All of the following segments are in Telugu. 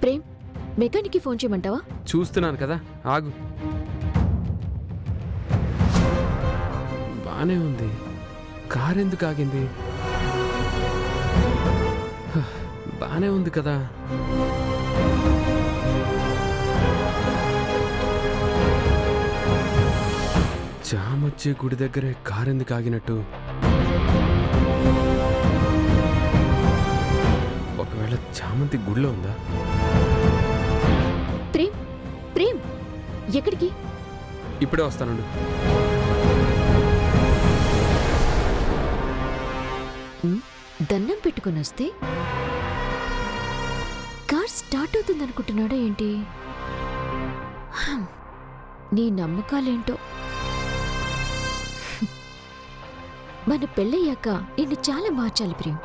ప్రేమ్, మెకానిక్కి ఫోన్ చేయమంటావా? చూస్తున్నాను కదా, ఆగు. బానే ఉంది, కార్ ఎందుకు ఆగింది? బానే ఉంది కదా. జామొచ్చే గుడి దగ్గరే కార్ ఎందుకు ఆగినట్టు? ఒకవేళ చామంతి గుడిలో ఉందా? ప్రేమ్, ప్రేమ్, ఎక్కడికి? ఇప్పుడే వస్తానుండు. దండం పెట్టుకుని వస్తే కార్ స్టార్ట్ అవుతుందనుకుంటున్నాడా ఏంటి? నీ నమ్మకాలేంటో. మన పెళ్ళయ్యాక నిన్ను చాలా మార్చాలి ప్రేమ్.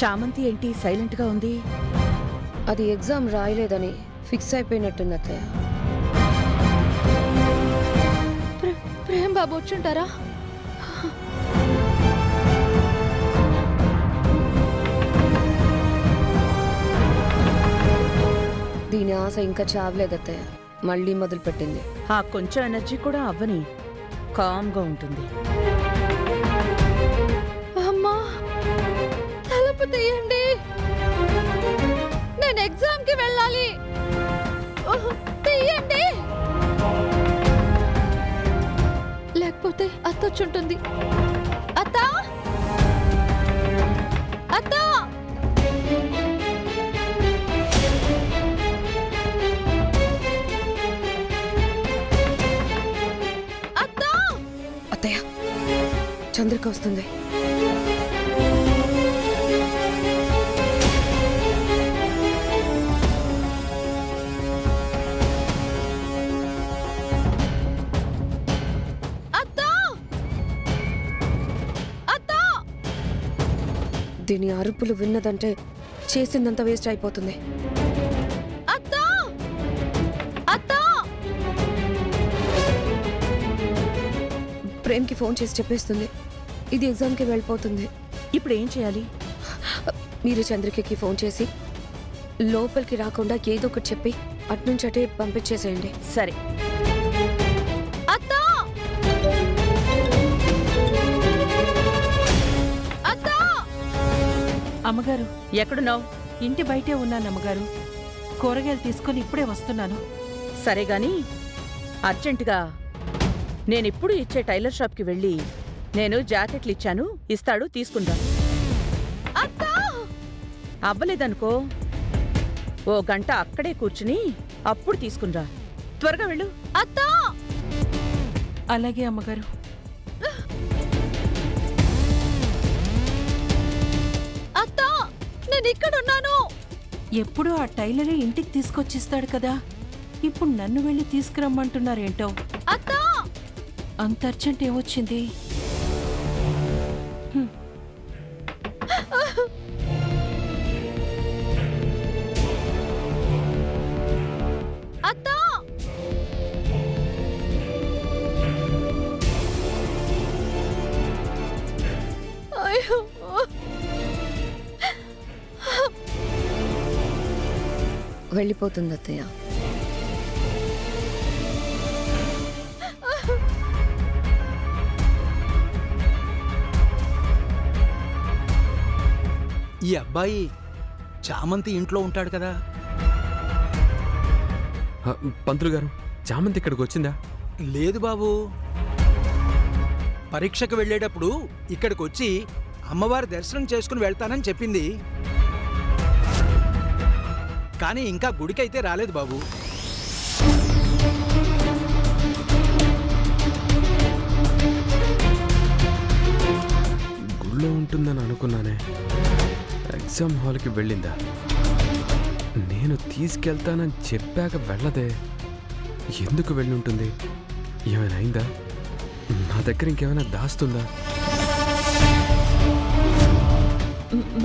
చామంతి ఏంటి సైలెంట్ గా ఉంది? అది ఎగ్జామ్ రాయలేదని ఫిక్స్ అయిపోయినట్టుంది అత్తయ్య. ప్రేమ్ బాబు వచ్చుంటారా? దీని ఆశ ఇంకా చావలేదు అత్తయ్య, మళ్ళీ మొదలుపెట్టింది. ఆ కొంచెం ఎనర్జీ కూడా అవ్వని, కామ్గా ఉంటుంది. అమ్మా, తలుపు తీయండి, నేను ఎగ్జామ్ కి వెళ్ళాలి. తీయండి, లేకపోతే అత్తొచ్చుంటుంది. అత్త, అత్త, అత్త. అత్తయ్య, చంద్రిక వస్తుంది. దీని అరుపులు విన్నదంటే చేసిందంత వేస్ట్ అయిపోతుంది. ప్రేమ్కి ఫోన్ చేసి చెప్పేస్తుంది ఇది ఎగ్జామ్కి వెళ్ళిపోతుంది. ఇప్పుడు ఏం చేయాలి? మీరు చంద్రికకి ఫోన్ చేసి లోపలికి రాకుండా ఏదో ఒకటి చెప్పి అట్నుంచి అటే పంపించేసేయండి. సరే. అమ్మగారు, ఎక్కడున్నావు? ఇంటి బయటే ఉన్నాను అమ్మగారు. కూరగాయలు తీసుకొని ఇప్పుడే వస్తున్నాను. సరే గాని అర్జెంటుగా నేనిప్పుడు ఇచ్చే టైలర్ షాప్కి వెళ్ళి నేను జాకెట్లు ఇచ్చాను, ఇస్తాడు, తీసుకుందా. అవ్వలేదనుకో ఓ గంట అక్కడే కూర్చుని అప్పుడు తీసుకుందా. త్వరగా వెళ్ళు. అలాగే అమ్మగారు. ఇక్కడున్నాను. ఎప్పుడూ ఆ టైలరే ఇంటికి తీసుకొచ్చిస్తాడు కదా, ఇప్పుడు నన్ను వెళ్ళి తీసుకురమ్మంటున్నారేంటో. అంత అర్జెంట్ ఏమొచ్చింది? వెళ్ళిపోతుంది అత్తయ్య. ఈ అబ్బాయి చామంతి ఇంట్లో ఉంటాడు కదా. పంతులు గారు, చామంతి ఇక్కడికి వచ్చిందా? లేదు బాబు, పరీక్షకు వెళ్ళేటప్పుడు ఇక్కడికి వచ్చి అమ్మవారి దర్శనం చేసుకుని వెళ్తానని చెప్పింది. కానీ ఇంకా గుడికైతే రాలేదు బాబు. గుళ్ళో ఉంటుందని అనుకున్నానే. ఎగ్జామ్ హాల్కి వెళ్ళిందా? నేను తీసుకెళ్తానని చెప్పాక వెళ్ళదే. ఎందుకు వెళ్ళి ఉంటుంది? ఏమైనా అయిందా? నా దగ్గర ఇంకేమైనా దాస్తుందా?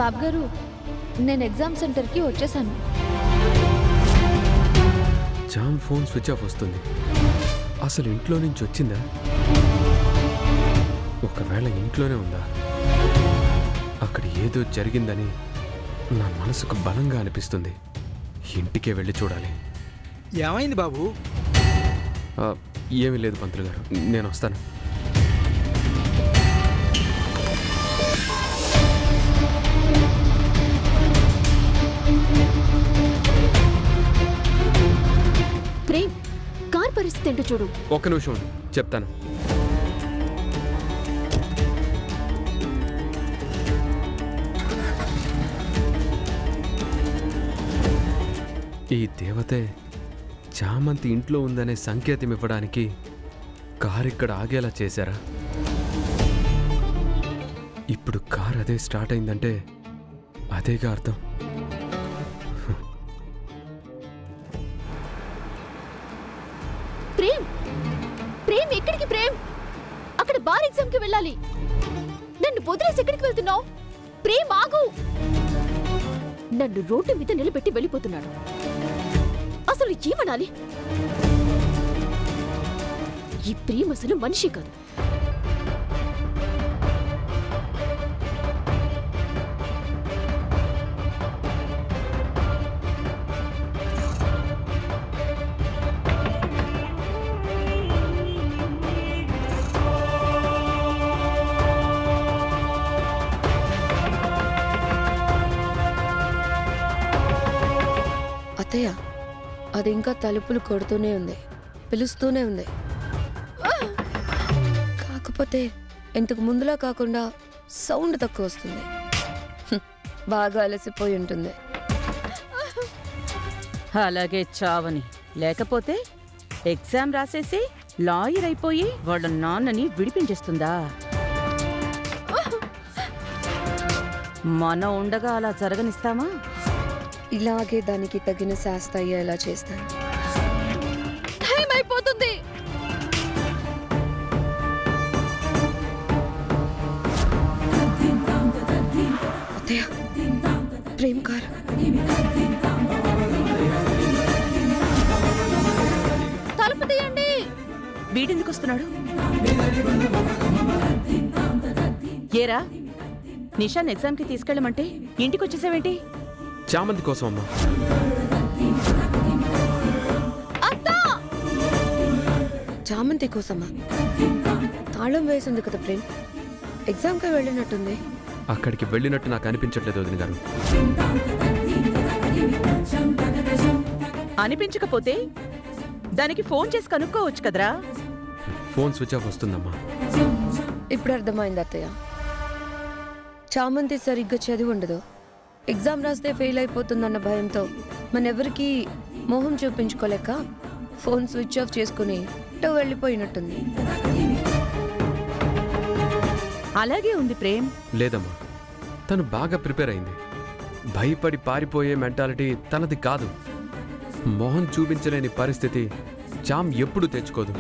బాబు గారు, నేను ఎగ్జామ్ సెంటర్కి వచ్చేసాను. జామ్ ఫోన్ స్విచ్ ఆఫ్ వస్తుంది. అసలు ఇంట్లో నుంచి వచ్చిందా? ఇంట్లోనే ఉందా? అక్కడ ఏదో జరిగిందని నా మనసుకు బలంగా అనిపిస్తుంది. ఇంటికే వెళ్ళి చూడాలి. ఏమైంది బాబు? ఏమీ లేదు పంతులు గారు, నేను వస్తాను. ప్రేమ్, కార్ పరిస్థితి ఏంటో చూడు. ఒక్క నిమిషం ఉండు, చెప్తాను. ఈ దేవతే చామంతి ఇంట్లో ఉందనే సంకేతం ఇవ్వడానికి కారు ఇక్కడ ఆగేలా చేశారా? ఇప్పుడు కార్ అదే స్టార్ట్ అయిందంటే అదేగా అర్థం. ప్రేమ్, ప్రేమ్ ఎక్కడికి? ప్రేమ్, అక్కడ బార్ ఎగ్జామ్ కి వెళ్ళాలి. నన్ను వదిలేసి ఎక్కడికి వెళ్తున్నావు? ప్రేమ్ ఆగు. నన్ను రోడ్డు మీద నిలబెట్టి వెళ్ళిపోతున్నాడు. అసలు ఏమనాలి? ఈ ప్రేమ్ అసలు మనిషి కాదు. అత్తయ్య, అది ఇంకా తలుపులు కొడుతూనే ఉంది, పిలుస్తూనే ఉంది. కాకపోతే ఇంతకు ముందులా కాకుండా సౌండ్ తక్కువ వస్తుంది. బాగా అలసిపోయి ఉంటుంది. అలాగే చావని. లేకపోతే ఎగ్జామ్ రాసేసి లాయర్ అయిపోయి వాళ్ళ నాన్నని విడిపించేస్తుందా? మనం ఉండగా అలా జరగనిస్తామా? ఇలాగే దానికి తగిన శాస్త అయ్యేలా చేస్తాను. టైం అయిపోతుంది. అత్తయ్య, ప్రేమ్ కార్. తలుపు తీయండి. వీడెందుకు వస్తున్నాడు? ఏరా, నిషాన్ ఎగ్జామ్కి తీసుకెళ్ళమంటే ఇంటికి వచ్చేసావేంటి? చామంతి కోసం అమ్మా. చామంతి కోసమా? తాళం వేసింది కదా ప్రేమ్. ఎగ్జామ్కి వెళ్ళినట్టుంది. అక్కడికి వెళ్ళినట్టు నాకు అనిపించట్లేదు వదిన గారు. అనిపించకపోతే దానికి ఫోన్ చేసి కనుక్కోవచ్చు కదరా. ఫోన్ స్విచ్ ఆఫ్ వస్తుందమ్మా. ఇప్పుడు అర్థమైంది అత్తయ్య. చామంతి సరిగ్గా చదివి ఉండదు. ఎగ్జామ్ రాస్తే ఫెయిల్ అయిపోతుందన్న భయంతో మనెవరికి మొహం చూపించుకోలేక ఫోన్ స్విచ్ ఆఫ్ చేసుకుని వెళ్ళిపోయినట్టుంది. అలాగే ఉంది ప్రేమ్. లేదమ్మా, తను బాగా ప్రిపేర్ అయింది. భయపడి పారిపోయే మెంటాలిటీ తనది కాదు. మొహం చూపించలేని పరిస్థితి చామ్ ఎప్పుడూ తెచ్చుకోదు.